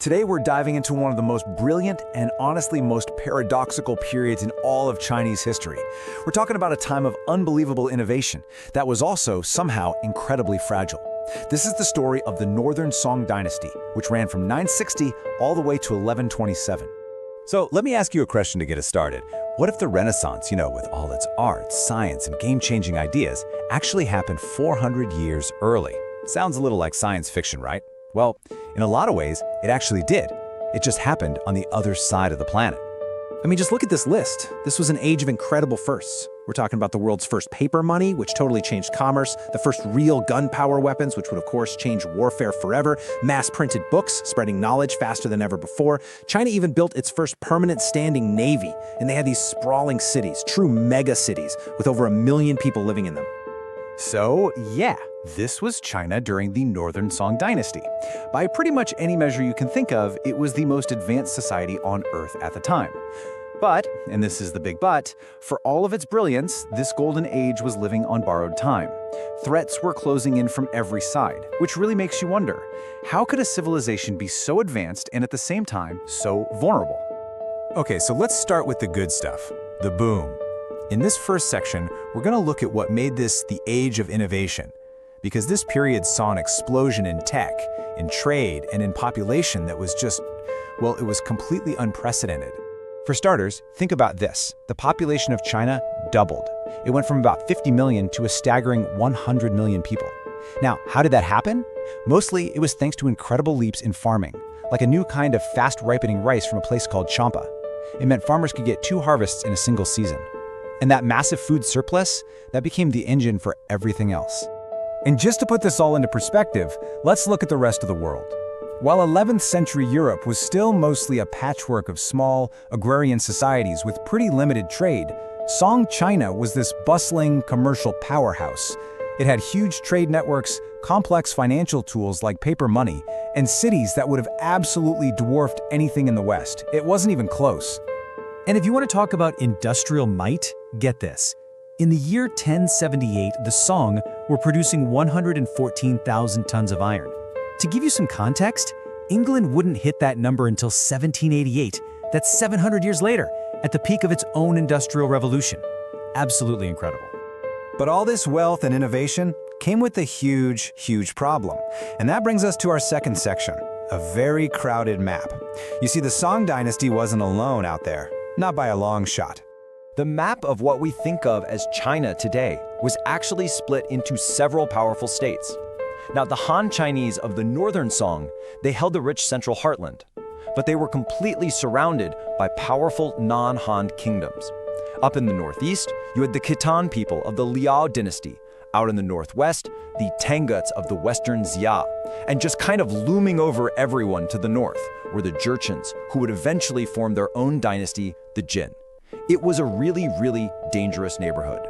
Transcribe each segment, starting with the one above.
Today we're diving into one of the most brilliant and honestly most paradoxical periods in all of Chinese history. We're talking about a time of unbelievable innovation that was also somehow incredibly fragile. This is the story of the Northern Song Dynasty, which ran from 960 all the way to 1127. So let me ask you a question to get us started. What if the Renaissance, with all its art, science, and game-changing ideas, actually happened 400 years early? Sounds a little like science fiction, right? Well, in a lot of ways, it actually did. It just happened on the other side of the planet. I mean, just look at this list. This was an age of incredible firsts. We're talking about the world's first paper money, which totally changed commerce, the first real gunpowder weapons, which would of course change warfare forever, mass-printed books, spreading knowledge faster than ever before. China even built its first permanent standing navy, and they had these sprawling cities, true mega cities, with over 1 million people living in them. So, yeah, this was China during the Northern Song Dynasty. By pretty much any measure you can think of, it was the most advanced society on Earth at the time. But, and this is the big but, for all of its brilliance, this golden age was living on borrowed time. Threats were closing in from every side, which really makes you wonder, how could a civilization be so advanced and at the same time so vulnerable? Okay, so let's start with the good stuff, the boom. In this first section, we're going to look at what made this the age of innovation, because this period saw an explosion in tech, in trade, and in population that was just, well, it was completely unprecedented. For starters, think about this. The population of China doubled. It went from about 50 million to a staggering 100 million people. Now, how did that happen? Mostly, it was thanks to incredible leaps in farming, like a new kind of fast-ripening rice from a place called Champa. It meant farmers could get 2 harvests in a single season. And that massive food surplus, that became the engine for everything else. And just to put this all into perspective, let's look at the rest of the world. While 11th century Europe was still mostly a patchwork of small, agrarian societies with pretty limited trade, Song China was this bustling commercial powerhouse. It had huge trade networks, complex financial tools like paper money, and cities that would have absolutely dwarfed anything in the West. It wasn't even close. And if you want to talk about industrial might, get this. In the year 1078, the Song were producing 114,000 tons of iron. To give you some context, England wouldn't hit that number until 1788. That's 700 years later, at the peak of its own industrial revolution. Absolutely incredible. But all this wealth and innovation came with a huge, huge problem. And that brings us to our second section, a very crowded map. You see, the Song Dynasty wasn't alone out there. Not by a long shot. The map of what we think of as China today was actually split into several powerful states. Now, the Han Chinese of the Northern Song, they held the rich central heartland, but they were completely surrounded by powerful non-Han kingdoms. Up in the northeast, you had the Khitan people of the Liao dynasty. Out in the northwest, the Tanguts of the Western Xia. And just kind of looming over everyone to the north were the Jurchens, who would eventually form their own dynasty, the Jin. It was a really, really dangerous neighborhood.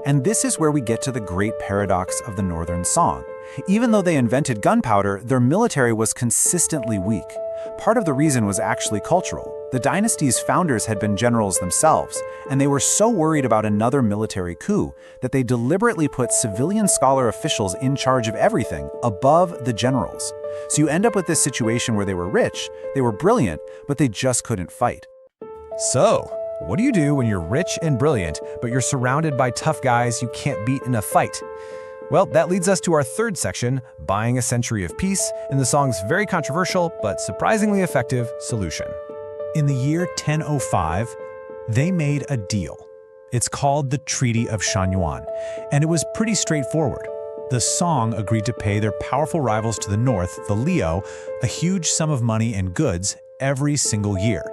And this is where we get to the great paradox of the Northern Song. Even though they invented gunpowder, their military was consistently weak. Part of the reason was actually cultural. The dynasty's founders had been generals themselves, and they were so worried about another military coup that they deliberately put civilian scholar officials in charge of everything above the generals. So you end up with this situation where they were rich, they were brilliant, but they just couldn't fight. So, what do you do when you're rich and brilliant, but you're surrounded by tough guys you can't beat in a fight? Well, that leads us to our third section, Buying a Century of Peace, and the song's very controversial but surprisingly effective solution. In the year 1005, they made a deal. It's called the Treaty of Shanyuan, and it was pretty straightforward. The Song agreed to pay their powerful rivals to the north, the Liao, a huge sum of money and goods every single year.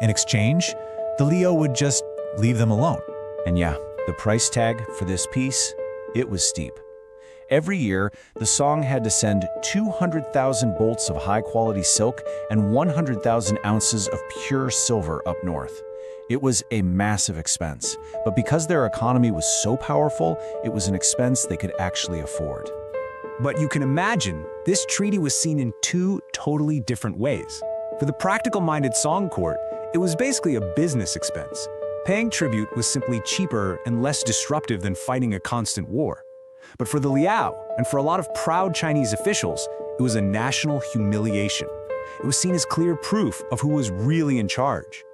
In exchange, the Liao would just leave them alone. And yeah, the price tag for this peace, it was steep. Every year, the Song had to send 200,000 bolts of high-quality silk and 100,000 ounces of pure silver up north. It was a massive expense, but because their economy was so powerful, it was an expense they could actually afford. But you can imagine, this treaty was seen in 2 totally different ways. For the practical-minded Song court, it was basically a business expense. Paying tribute was simply cheaper and less disruptive than fighting a constant war. But for the Liao, and for a lot of proud Chinese officials, it was a national humiliation. It was seen as clear proof of who was really in charge.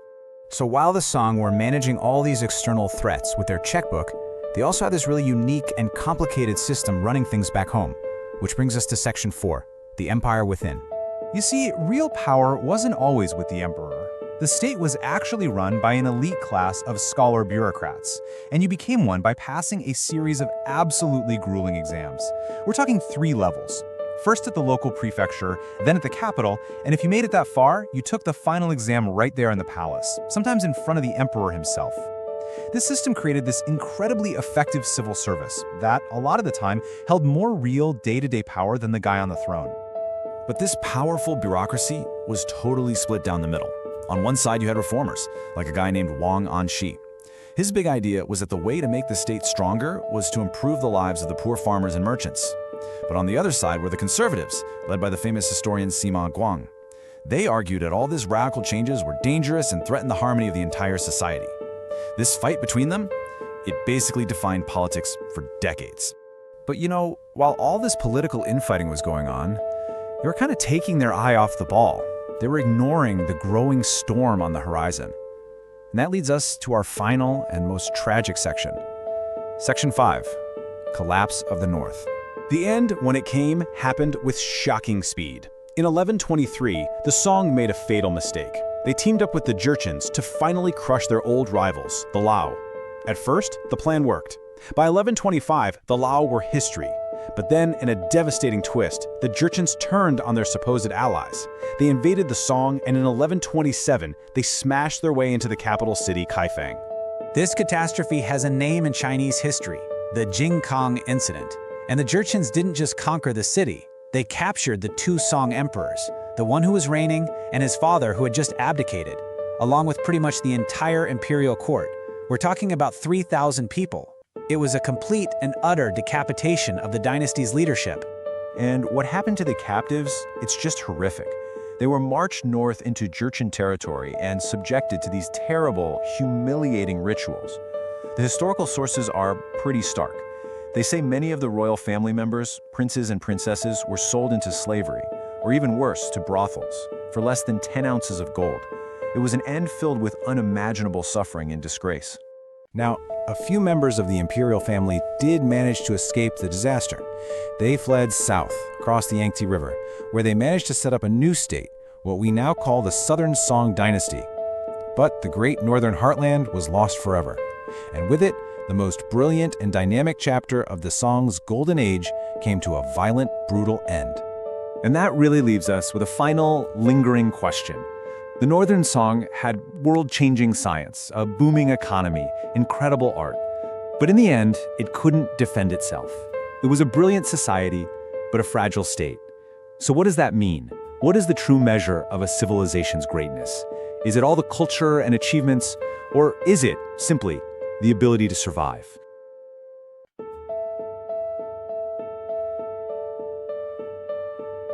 So while the Song were managing all these external threats with their checkbook, they also had this really unique and complicated system running things back home, which brings us to Section 4, the Empire Within. You see, real power wasn't always with the emperor. The state was actually run by an elite class of scholar bureaucrats, and you became one by passing a series of absolutely grueling exams. We're talking 3 levels. First at the local prefecture, then at the capital, and if you made it that far, you took the final exam right there in the palace, sometimes in front of the emperor himself. This system created this incredibly effective civil service that, a lot of the time, held more real day-to-day power than the guy on the throne. But this powerful bureaucracy was totally split down the middle. On one side, you had reformers, like a guy named Wang Anshi. His big idea was that the way to make the state stronger was to improve the lives of the poor farmers and merchants. But on the other side were the conservatives, led by the famous historian Sima Guang. They argued that all these radical changes were dangerous and threatened the harmony of the entire society. This fight between them, it basically defined politics for decades. But you know, while all this political infighting was going on, they were kind of taking their eye off the ball. They were ignoring the growing storm on the horizon. And that leads us to our final and most tragic section. Section 5, Collapse of the North. The end, when it came, happened with shocking speed. In 1123, the Song made a fatal mistake. They teamed up with the Jurchens to finally crush their old rivals, the Liao. At first, the plan worked. By 1125, the Liao were history. But then, in a devastating twist, the Jurchens turned on their supposed allies. They invaded the Song, and in 1127, they smashed their way into the capital city, Kaifeng. This catastrophe has a name in Chinese history, the Jingkang Incident. And the Jurchens didn't just conquer the city, they captured the 2 Song emperors, the one who was reigning and his father who had just abdicated, along with pretty much the entire imperial court. We're talking about 3,000 people. It was a complete and utter decapitation of the dynasty's leadership. And what happened to the captives, it's just horrific. They were marched north into Jurchen territory and subjected to these terrible, humiliating rituals. The historical sources are pretty stark. They say many of the royal family members, princes and princesses, were sold into slavery, or even worse, to brothels, for less than 10 ounces of gold. It was an end filled with unimaginable suffering and disgrace. Now, a few members of the imperial family did manage to escape the disaster. They fled south, across the Yangtze River, where they managed to set up a new state, what we now call the Southern Song Dynasty. But the great northern heartland was lost forever. And with it, the most brilliant and dynamic chapter of the Song's golden age came to a violent, brutal end. And that really leaves us with a final, lingering question. The Northern Song had world-changing science, a booming economy, incredible art. But in the end, it couldn't defend itself. It was a brilliant society, but a fragile state. So what does that mean? What is the true measure of a civilization's greatness? Is it all the culture and achievements, or is it, simply, the ability to survive?